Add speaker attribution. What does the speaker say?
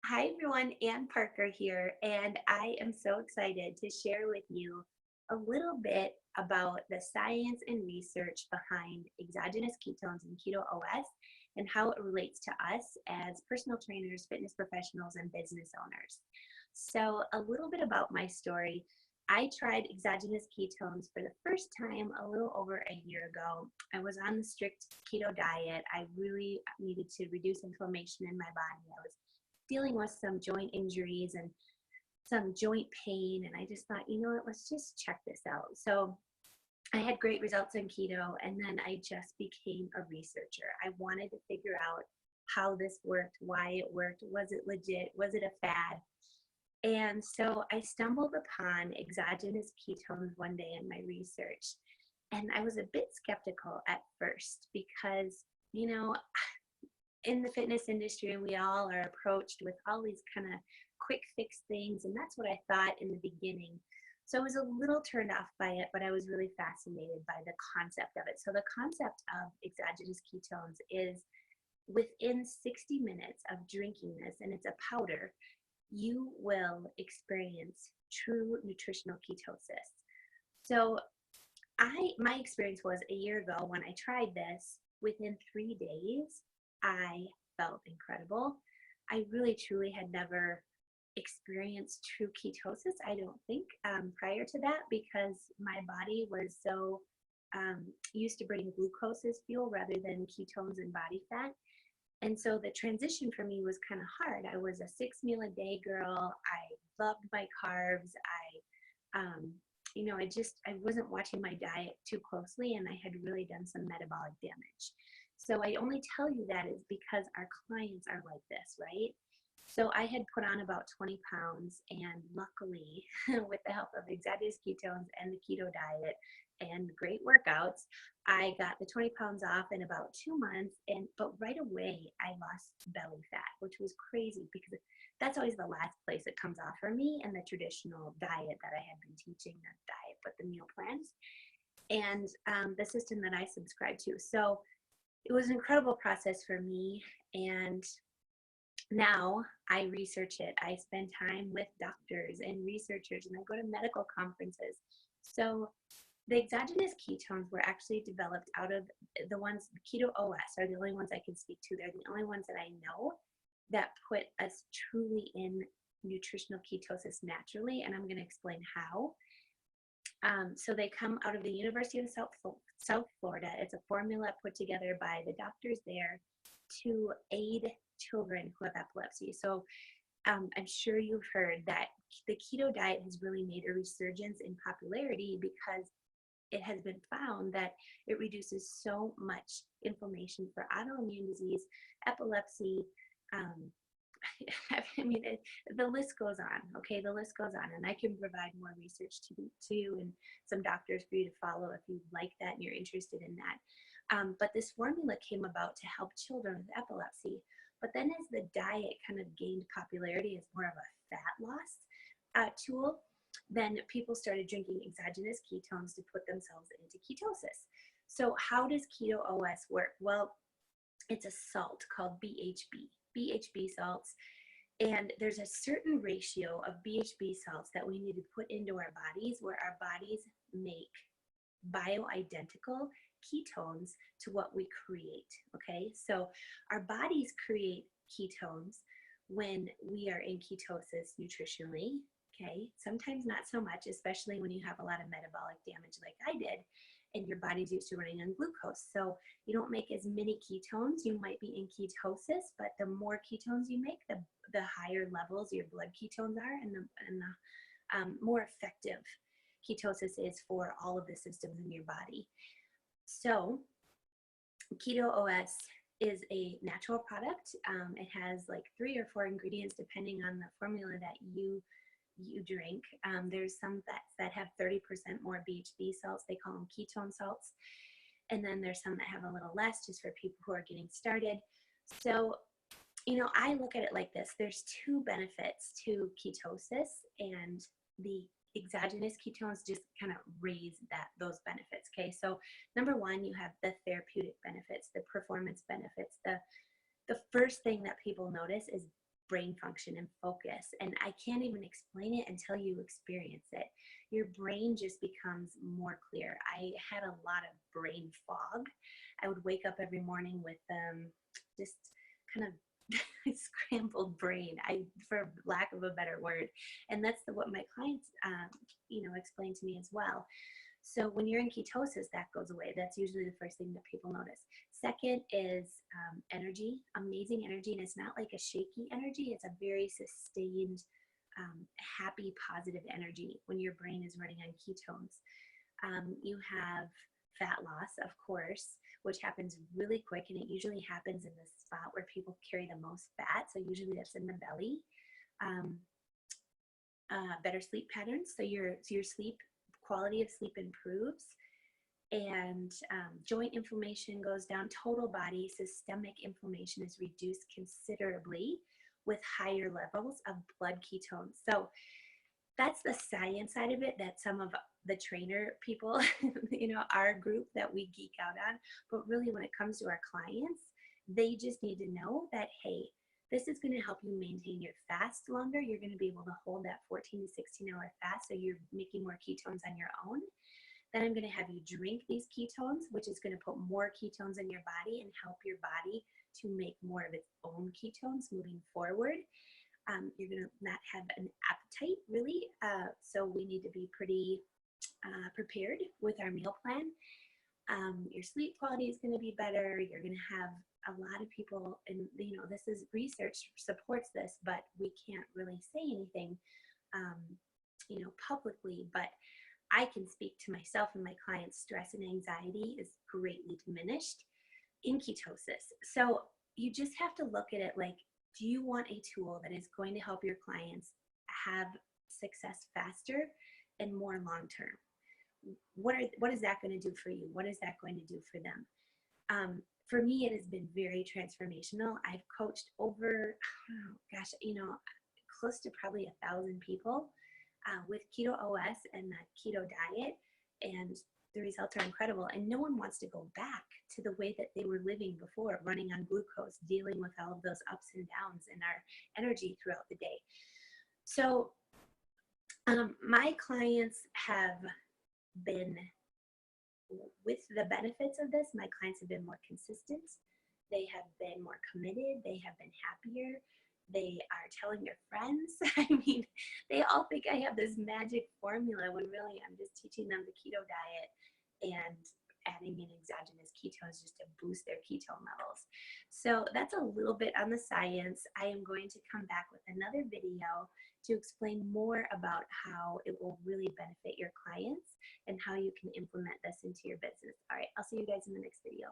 Speaker 1: Hi everyone, Ann Parker here, and I am so excited to share with you a little bit about the science and research behind exogenous ketones and Keto OS and how it relates to us as personal trainers, fitness professionals, and business owners. So, a little bit about my story. I tried exogenous ketones for the first time a little over a year ago. I was on the strict keto diet. I really needed to reduce inflammation in my body. I was dealing with some joint injuries and some joint pain. And I just thought, you know what, let's just check this out. So I had great results in keto, and then I just became a researcher. I wanted to figure out how this worked, why it worked, was it legit, was it a fad? And so I stumbled upon exogenous ketones one day in my research. And I was a bit skeptical at first because, you know, in the fitness industry, we all are approached with all these kind of quick fix things. And that's what I thought in the beginning. So I was a little turned off by it, but I was really fascinated by the concept of it. So the concept of exogenous ketones is within 60 minutes of drinking this, and it's a powder, you will experience true nutritional ketosis. So my experience was a year ago when I tried this, within 3 days, I felt incredible. I really truly had never experienced true ketosis, I don't think, prior to that, because my body was so used to burning glucose as fuel rather than ketones and body fat. And so the transition for me was kind of hard. I was a 6 meal a day girl. I loved my carbs. I wasn't watching my diet too closely, and I had really done some metabolic damage. So I only tell you that is because our clients are like this, right? So I had put on about 20 pounds, and luckily, with the help of exogenous ketones and the keto diet and great workouts, I got the 20 pounds off in about 2 months. But right away, I lost belly fat, which was crazy because that's always the last place it comes off for me in the traditional diet that I had been teaching, not diet, but the meal plans and the system that I subscribe to. So it was an incredible process for me. And now I research it. I spend time with doctors and researchers, and I go to medical conferences. So the exogenous ketones were actually developed out of the ones, Keto OS are the only ones I can speak to. They're the only ones that I know that put us truly in nutritional ketosis naturally, and I'm going to explain how. So they come out of the University of South Florida. It's a formula put together by the doctors there to aid children who have epilepsy. So I'm sure you've heard that the keto diet has really made a resurgence in popularity because it has been found that it reduces so much inflammation for autoimmune disease, epilepsy. um, I mean, the list goes on. Okay, the list goes on, and I can provide more research to you and some doctors for you to follow if you like that and you're interested in that. But this formula came about to help children with epilepsy. But then, as the diet kind of gained popularity as more of a fat loss tool, then people started drinking exogenous ketones to put themselves into ketosis. So, how does Keto OS work? Well, it's a salt called BHB salts. And there's a certain ratio of BHB salts that we need to put into our bodies where our bodies make bioidentical ketones to what we create. Okay, so our bodies create ketones when we are in ketosis nutritionally. Okay, sometimes not so much, especially when you have a lot of metabolic damage like I did and your body's used to running on glucose. So you don't make as many ketones. You might be in ketosis, but the more ketones you make, the higher levels your blood ketones are, and the more effective ketosis is for all of the systems in your body. So Keto OS is a natural product. It has like 3 or 4 ingredients depending on the formula that you drink. There's some that have 30% more BHB salts. They call them ketone salts. And then there's some that have a little less just for people who are getting started. So, I look at it like this. There's 2 benefits to ketosis, and the exogenous ketones just kind of raise those benefits. Okay, so number 1, you have the therapeutic benefits, the performance benefits. The first thing that people notice is brain function and focus. And I can't even explain it until you experience it. Your brain just becomes more clear. I had a lot of brain fog. I would wake up every morning with just kind of scrambled brain, for lack of a better word. And that's what my clients, explain to me as well. So when you're in ketosis, that goes away. That's usually the first thing that people notice. Second is energy, amazing energy. And it's not like a shaky energy. It's a very sustained, happy, positive energy when your brain is running on ketones. You have fat loss, of course, which happens really quick. And it usually happens in the spot where people carry the most fat. So usually that's in the belly. Better sleep patterns. So your sleep, quality of sleep improves, and joint inflammation goes down. Total body systemic inflammation is reduced considerably with higher levels of blood ketones. So that's the science side of it that some of the trainer people, our group that we geek out on. But really when it comes to our clients, they just need to know that, hey, this is going to help you maintain your fast longer. You're going to be able to hold that 14 to 16 hour fast, so you're making more ketones on your own. Then I'm going to have you drink these ketones, which is going to put more ketones in your body and help your body to make more of its own ketones moving forward. You're going to not have an appetite, really. So we need to be pretty prepared with our meal plan. Your sleep quality is going to be better. You're going to have a lot of people, and this is research supports this, but we can't really say anything, publicly. But I can speak to myself and my clients. Stress and anxiety is greatly diminished in ketosis. So you just have to look at it like, do you want a tool that is going to help your clients have success faster and more long term? What is that going to do for you? What is that going to do for them? For me, it has been very transformational. I've coached over, close to probably 1,000 people with Keto OS and the keto diet, and the results are incredible. And no one wants to go back to the way that they were living before, running on glucose, dealing with all of those ups and downs in our energy throughout the day. So my clients have been, with the benefits of this, my clients have been more consistent. They have been more committed. They have been happier. They are telling their friends. I mean, they all think I have this magic formula when really I'm just teaching them the keto diet and adding in exogenous ketones just to boost their ketone levels. So that's a little bit on the science. I am going to come back with another video to explain more about how it will really benefit your clients and how you can implement this into your business. All right, I'll see you guys in the next video.